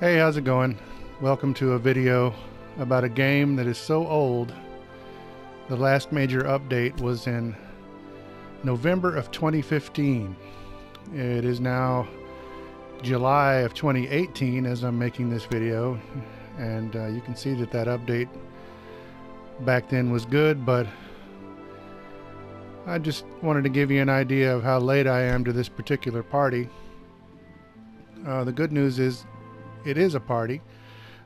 Hey, how's it going? Welcome to a video about a game that is so old. The last major update was in November of 2015. It is now July of 2018 as I'm making this video, and you can see that update back then was good, but I just wanted to give you an idea of how late I am to this particular party. The good news is it is a party.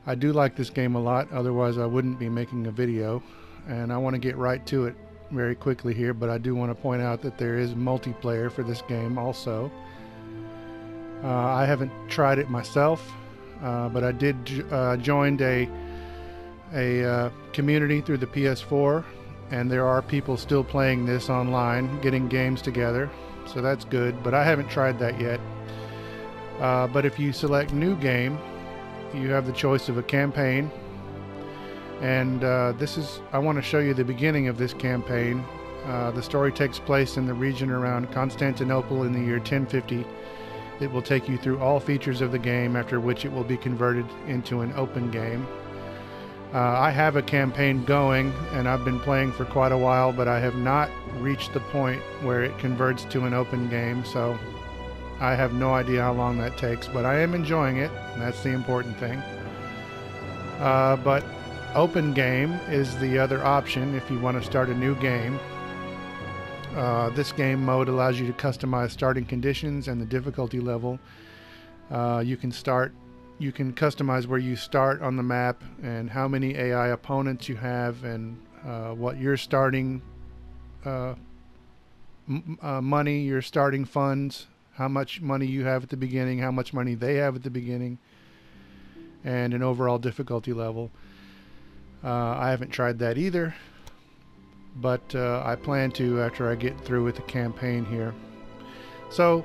I do like this game a lot, otherwise I wouldn't be making a video, and I want to get right to it very quickly here, but I do want to point out that there is multiplayer for this game also. I haven't tried it myself, but I did joined a community through the PS4, and there are people still playing this online, getting games together, so that's good, but I haven't tried that yet. But if you select new game, you have the choice of a campaign, and I want to show you the beginning of this campaign. The story takes place in the region around Constantinople in the year 1050. It will take you through all features of the game, after which it will be converted into an open game. I have a campaign going, and I've been playing for quite a while, but I have not reached the point where it converts to an open game, so I have no idea how long that takes, but I am enjoying it, and that's the important thing. But open game is the other option if you want to start a new game. This game mode allows you to customize starting conditions and the difficulty level. You can customize where you start on the map and how many AI opponents you have, and what your starting money, your starting funds, how much money you have at the beginning, how much money they have at the beginning, and an overall difficulty level. I haven't tried that either, but I plan to after I get through with the campaign here. So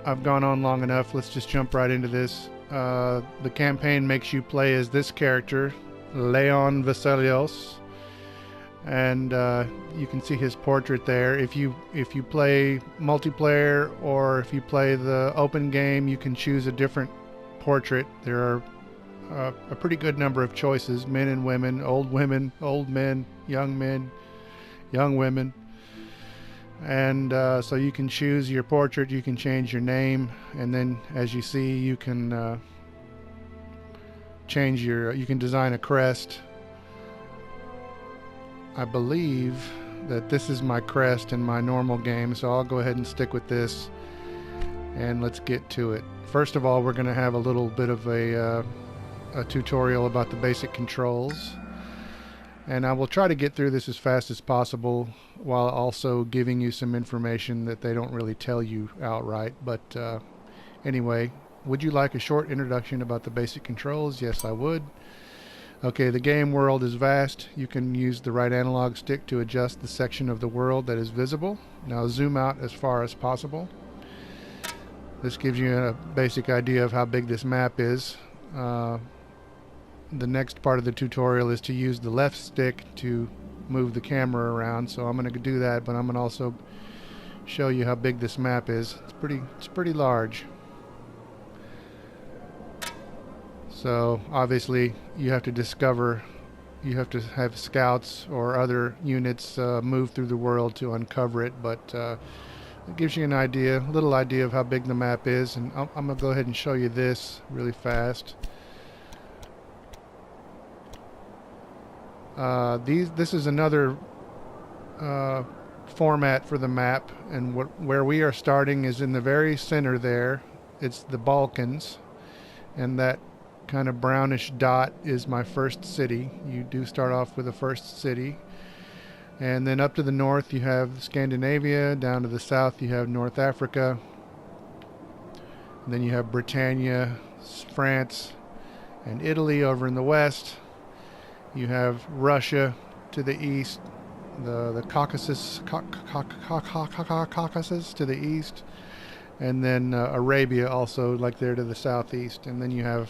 I've gone on long enough. Let's just jump right into this. The campaign makes you play as this character, Leon Vasilios, and you can see his portrait there. If you play multiplayer or if you play the open game, you can choose a different portrait. There are a pretty good number of choices: men and women, old men, young women, and so you can choose your portrait. You can change your name, and then as you see, you can you can design a crest. I believe that this is my crest in my normal game, so I'll go ahead and stick with this, and let's get to it. First of all, we're going to have a little bit of a tutorial about the basic controls, and I will try to get through this as fast as possible while also giving you some information that they don't really tell you outright. But anyway, would you like a short introduction about the basic controls? Yes, I would. Okay, the game world is vast. You can use the right analog stick to adjust the section of the world that is visible. Now zoom out as far as possible. This gives you a basic idea of how big this map is. The next part of the tutorial is to use the left stick to move the camera around, so I'm going to do that, but I'm going to also show you how big this map is. It's pretty large. So obviously you have to have scouts or other units move through the world to uncover it, but it gives you a little idea of how big the map is, and I'm going to go ahead and show you this really fast. This is another format for the map, and where we are starting is in the very center there. It's the Balkans, and that kind of brownish dot is my first city. You do start off with the first city, and then up to the north you have Scandinavia, down to the south you have North Africa, and then you have Britannia, France, and Italy over in the west. You have Russia to the east, the Caucasus to the east, and then Arabia also, like there to the southeast, and then you have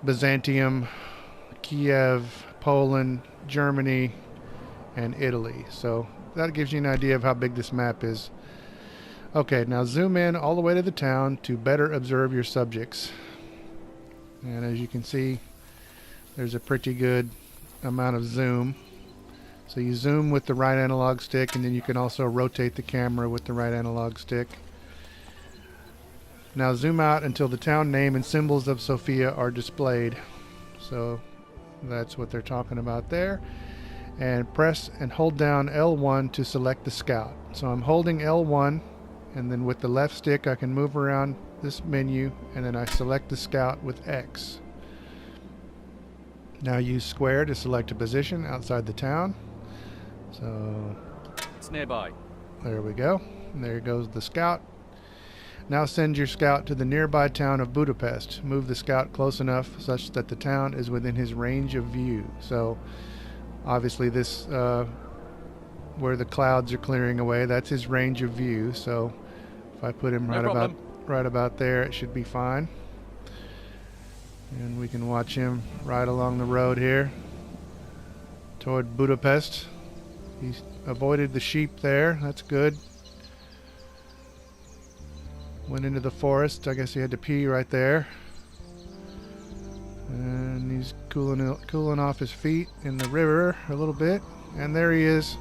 Byzantium, Kiev, Poland, Germany, and Italy. So that gives you an idea of how big this map is. Okay, now zoom in all the way to the town to better observe your subjects. And as you can see, there's a pretty good amount of zoom. So you zoom with the right analog stick, and then you can also rotate the camera with the right analog stick. Now zoom out until the town name and symbols of Sofia are displayed. So that's what they're talking about there. And press and hold down L1 to select the scout. So I'm holding L1, and then with the left stick I can move around this menu, and then I select the scout with X. Now use square to select a position outside the town. So it's nearby. There we go. And there goes the scout. Now send your scout to the nearby town of Budapest. Move the scout close enough such that the town is within his range of view. So obviously this where the clouds are clearing away, that's his range of view. So if I put him right about there, it should be fine. And we can watch him ride along the road here toward Budapest. He's avoided the sheep there. That's good. Went into the forest. I guess he had to pee right there. And he's cooling off his feet in the river a little bit. And there he is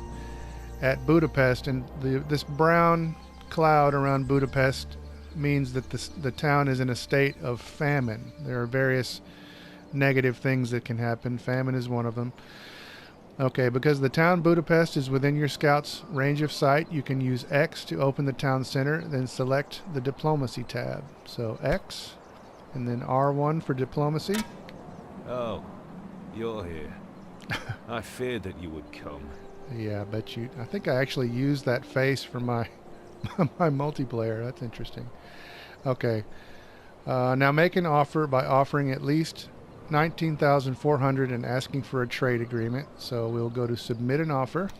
at Budapest. And this brown cloud around Budapest means that the town is in a state of famine. There are various negative things that can happen. Famine is one of them. Okay, because the town Budapest is within your scout's range of sight, you can use X to open the town center, then select the diplomacy tab. So X, and then R1 for diplomacy. Oh, you're here. I feared that you would come. Yeah, I bet you. I think I actually used that face for my my multiplayer. That's interesting. Okay, now make an offer by offering at least 19,400 and asking for a trade agreement. So we'll go to submit an offer.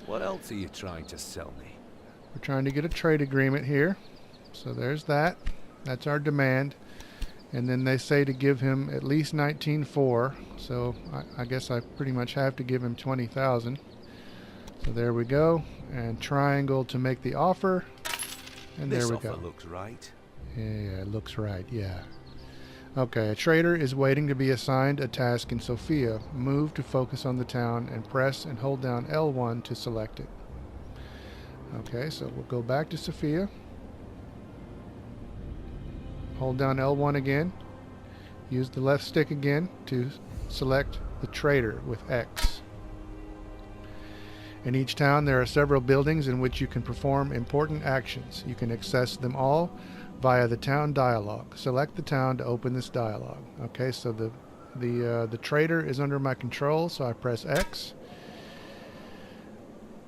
What else are you trying to sell me? We're trying to get a trade agreement here. So there's that. That's our demand. And then they say to give him at least 19,400. So I guess I pretty much have to give him 20,000. So there we go. And triangle to make the offer. And there we go. This offer looks right. Yeah, it looks right. Yeah. Okay, a trader is waiting to be assigned a task in Sofia. Move to focus on the town and press and hold down L1 to select it. Okay, so we'll go back to Sofia. Hold down L1 again. Use the left stick again to select the trader with X. In each town there are several buildings in which you can perform important actions. You can access them all via the town dialog. Select the town to open this dialog. Okay, so the trader is under my control, so I press X.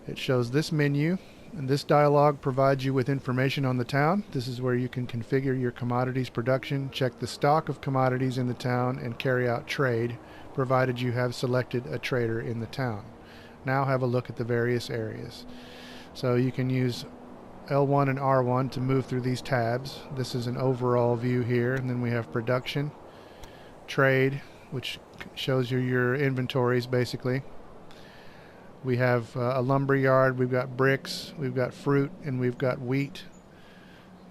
It shows this menu, and this dialog provides you with information on the town. This is where you can configure your commodities production, check the stock of commodities in the town, and carry out trade, provided you have selected a trader in the town. Now have a look at the various areas. So you can use L1 and R1 to move through these tabs. This is an overall view here, and then we have production, trade, which shows you your inventories basically. We have a lumber yard, we've got bricks, we've got fruit, and we've got wheat.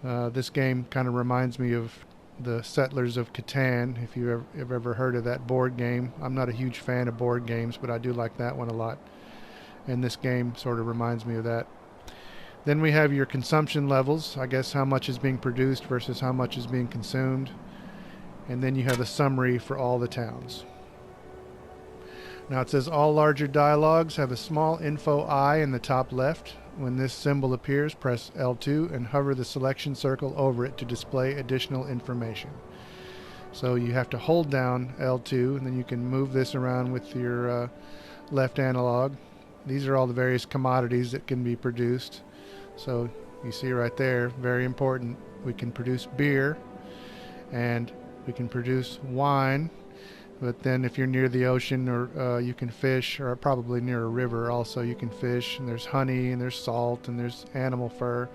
This game kind of reminds me of the Settlers of Catan, if you've ever heard of that board game. I'm not a huge fan of board games, but I do like that one a lot. And this game sort of reminds me of that. Then we have your consumption levels, I guess how much is being produced versus how much is being consumed. And then you have a summary for all the towns. Now it says all larger dialogues have a small info eye in the top left. When this symbol appears, press L2 and hover the selection circle over it to display additional information. So you have to hold down L2, and then you can move this around with your left analog. These are all the various commodities that can be produced. So you see right there, very important, we can produce beer and we can produce wine. But then if you're near the ocean, or you can fish, or probably near a river also, you can fish, and there's honey and there's salt and there's animal fur.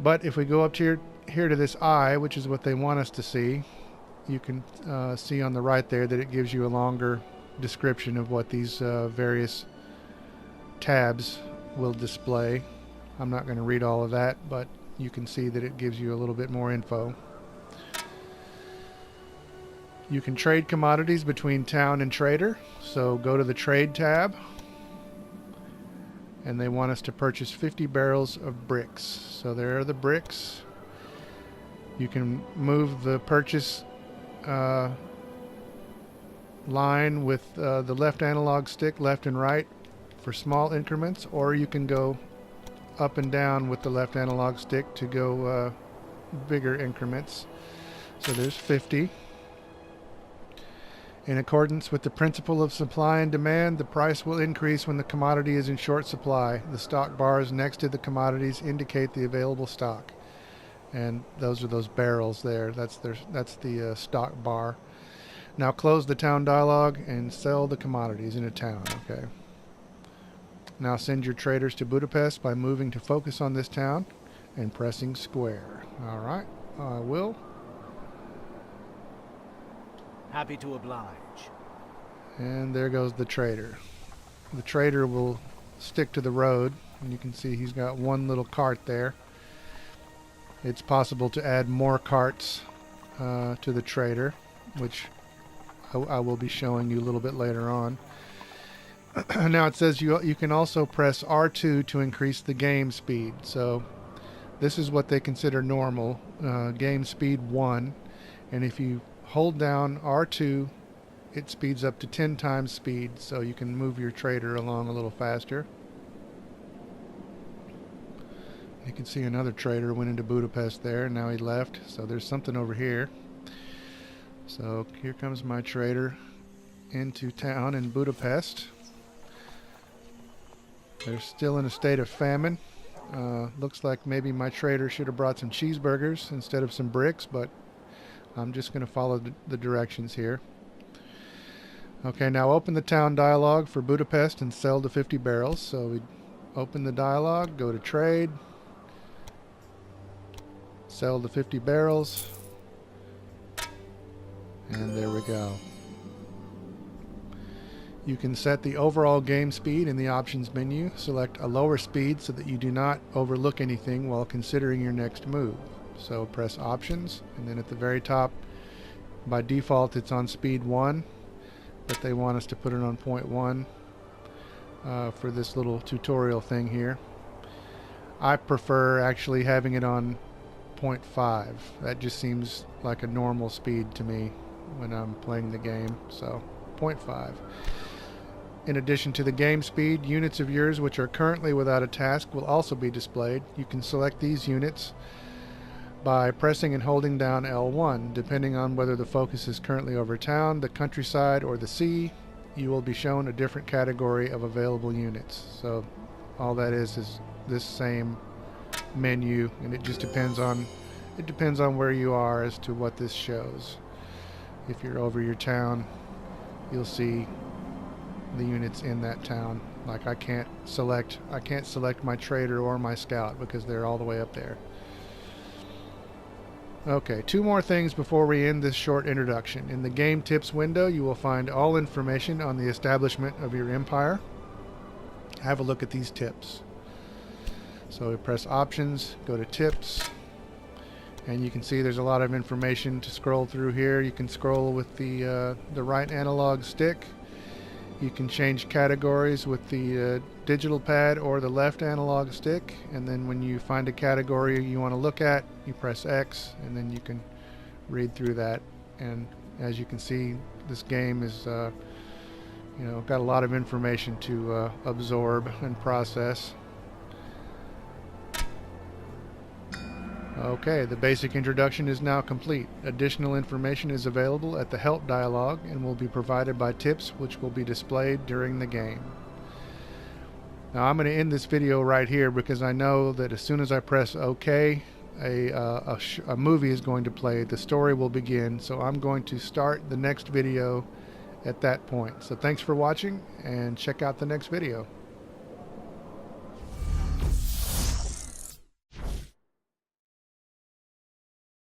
But if we go up here to this eye, which is what they want us to see, you can see on the right there that it gives you a longer description of what these various tabs will display. I'm not going to read all of that, but you can see that it gives you a little bit more info. You can trade commodities between town and trader. So go to the trade tab. And they want us to purchase 50 barrels of bricks. So there are the bricks. You can move the purchase line with the left analog stick, left and right, for small increments, or you can go up and down with the left analog stick to go bigger increments. So there's 50. In accordance with the principle of supply and demand, the price will increase when the commodity is in short supply. The stock bars next to the commodities indicate the available stock. And those are those barrels there. That's the stock bar. Now close the town dialog and sell the commodities in a town. Okay. Now send your traders to Budapest by moving to focus on this town and pressing square. All right, I will. Happy to oblige. And there goes the trader. The trader will stick to the road, and you can see he's got one little cart there. It's possible to add more carts to the trader, which I will be showing you a little bit later on. Now it says you can also press R2 to increase the game speed. So this is what they consider normal, game speed 1, and if you hold down R2, it speeds up to 10 times speed, so you can move your trader along a little faster. You can see another trader went into Budapest there, and now he left, so there's something over here. So here comes my trader into town in Budapest. They're still in a state of famine. Looks like maybe my trader should have brought some cheeseburgers instead of some bricks, but I'm just going to follow the directions here. Okay, now open the town dialog for Budapest and sell to 50 barrels. So we open the dialog, go to trade, sell to 50 barrels, and there we go. You can set the overall game speed in the options menu. Select a lower speed so that you do not overlook anything while considering your next move. So press options, and then at the very top, by default it's on speed 1, but they want us to put it on 0.1 for this little tutorial thing here. I prefer actually having it on 0.5. That just seems like a normal speed to me when I'm playing the game, so 0.5. In addition to the game speed, units of yours which are currently without a task will also be displayed. You can select these units by pressing and holding down L1. Depending on whether the focus is currently over town, the countryside, or the sea, you will be shown a different category of available units. So all that is this same menu, and it just depends on where you are as to what this shows. If you're over your town, you'll see the units in that town. Like I can't select my trader or my scout because they're all the way up there. Okay, two more things before we end this short introduction. In the game tips window, you will find all information on the establishment of your empire. Have a look at these tips. So we press options, go to tips, and you can see there's a lot of information to scroll through here. You can scroll with the right analog stick. You can change categories with the digital pad or the left analog stick, and then when you find a category you want to look at, you press X, and then you can read through that. And as you can see, this game is got a lot of information to absorb and process. Okay, the basic introduction is now complete. Additional information is available at the help dialog and will be provided by tips, which will be displayed during the game. Now I'm going to end this video right here because I know that as soon as I press OK, a movie is going to play. The story will begin, so I'm going to start the next video at that point. So thanks for watching, and check out the next video.